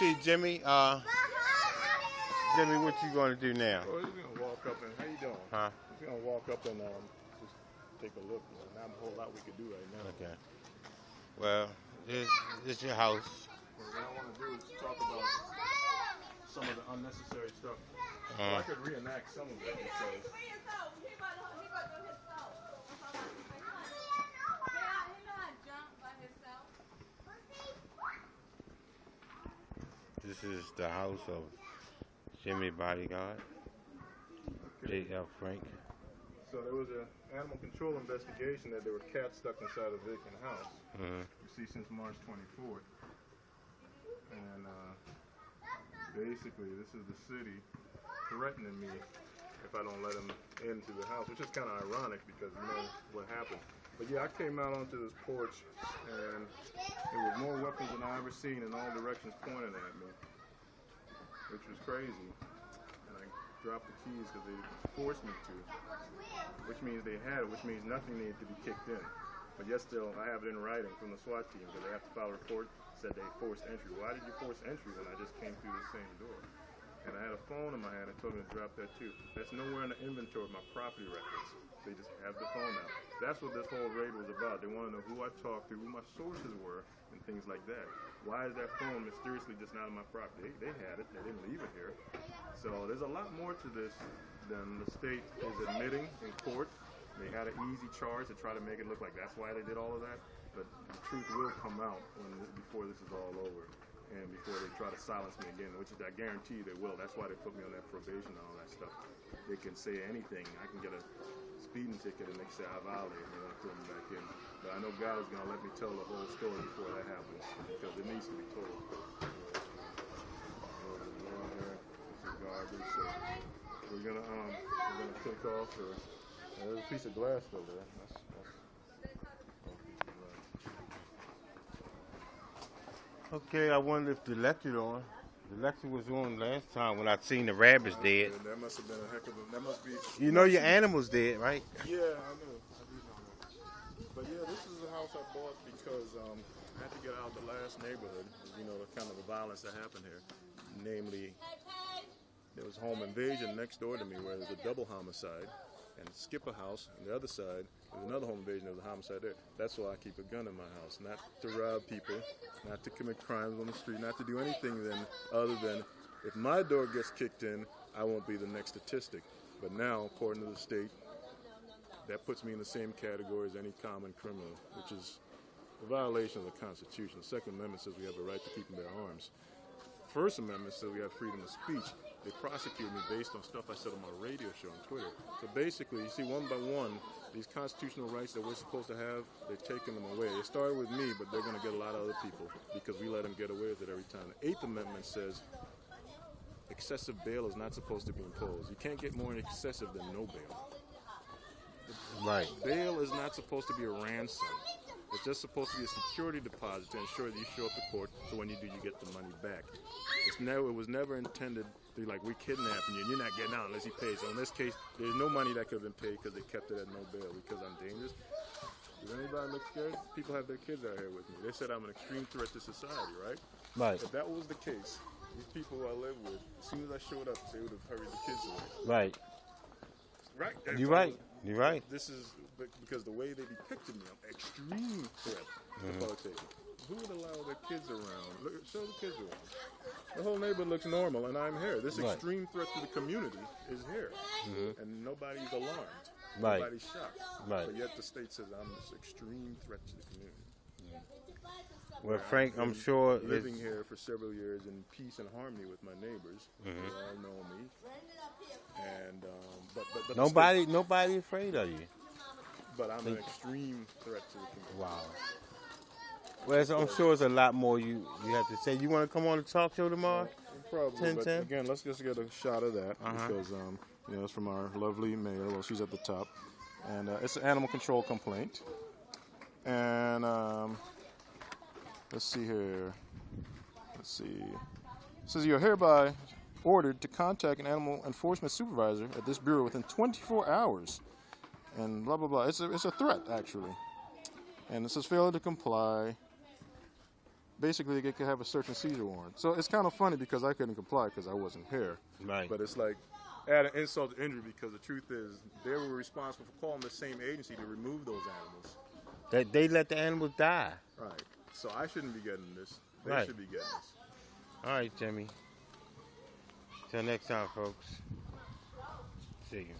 see Jimmy. Jimmy, what you going to do now? Well, we're going to walk up and, how you doing? Huh? We're going to walk up and just take a look. Not a whole lot we could do right now. Okay. Well, this is your house. What I want to do is talk about some of the unnecessary stuff. I could reenact some of it because this is the house of Jimmy Bodyguard, J.F. Frank. So there was an animal control investigation that there were cats stuck inside a vacant house. You see, since March 24th. And basically, this is the city threatening me if I don't let them into the house, which is kind of ironic because you know what happened. But yeah, I came out onto this porch and there were more weapons than I ever seen in all directions pointing at me, which was crazy. And I dropped the keys because they forced me to, which means they had it, which means nothing needed to be kicked in. But yet still, I have it in writing from the SWAT team because they have to file a report, said they forced entry. Why did you force entry when I just came through the same door? And I had a phone in my hand and told me to drop that too. That's nowhere in the inventory of my property records. They just have the phone out. That's what this whole raid was about. They want to know who I talked to, who my sources were, and things like that. Why is that phone mysteriously just not on my property? They had it. They didn't leave it here. So there's a lot more to this than the state is admitting in court. They had an easy charge to try to make it look like that's why they did all of that. But the truth will come out before this is all over. And before they try to silence me again, which is, I guarantee you they will. That's why they put me on that probation and all that stuff. They can say anything. I can get a speeding ticket and they say I violated and I put them back in. But I know God is going to let me tell the whole story before that happens because it needs to be told. This is garbage. So we're gonna take off. There's a piece of glass still there. Okay, I wonder if the lecture on. The lecture was on last time when I seen the rabbits dead. That must have been a heck of a. That must be. You know your animals dead, right? Yeah, I do know that. But yeah, this is a house I bought because I had to get out of the last neighborhood. You know, the kind of the violence that happened here. Namely, there was home invasion next door to me where there's a double homicide. And skip a house, on the other side, there's another home invasion, there was a homicide there. That's why I keep a gun in my house, not to rob people, not to commit crimes on the street, not to do anything other than if my door gets kicked in, I won't be the next statistic. But now, according to the state, that puts me in the same category as any common criminal, which is a violation of the Constitution. The Second Amendment says we have a right to keep and bear arms. First Amendment says we have freedom of speech. They prosecuted me based on stuff I said on my radio show on Twitter. So basically, you see, one by one, these constitutional rights that we're supposed to have, they're taking them away. It started with me, but they're going to get a lot of other people because we let them get away with it every time. The Eighth Amendment says excessive bail is not supposed to be imposed. You can't get more excessive than no bail. Right. Bail is not supposed to be a ransom. It's just supposed to be a security deposit to ensure that you show up to court, so when you do, you get the money back. It was never intended to be like, we're kidnapping you and you're not getting out unless you pay. So in this case, there's no money that could have been paid because they kept it at no bail because I'm dangerous. Does anybody look scared? People have their kids out here with me. They said I'm an extreme threat to society, right? Right. If that was the case, these people who I live with, as soon as I showed up, they would have hurried the kids away. Right. Right. You're right. You're right. This is because the way they depicted me, I'm extreme threat to public safety. Who would allow their kids around? Look, show the kids around. The whole neighborhood looks normal, and I'm here. This extreme threat to the community is here, and nobody's alarmed. Right. Nobody's shocked. Right. But yet the state says I'm this extreme threat to the community. Well, Frank, I'm sure living here for several years in peace and harmony with my neighbors, who all know me, and but nobody afraid of you. But I'm an extreme threat to the community. Wow. Well, so I'm sure there's a lot more you have to say. You want to come on the talk show tomorrow? Probably. But again, let's just get a shot of that because it's from our lovely mayor. Well, she's at the top, and it's an animal control complaint. And let's see here. Let's see. It says you're hereby ordered to contact an animal enforcement supervisor at this bureau within 24 hours. And blah, blah, blah. It's a threat, actually. And it says failure to comply. basically they could have a search and seizure warrant. So it's kind of funny because I couldn't comply because I wasn't here. Right. But it's like add an insult to injury because the truth is they were responsible for calling the same agency to remove those animals. They let the animals die. Right. So I shouldn't be getting this. They Right. should be getting this. All right, Jimmy. Till next time, folks. See you.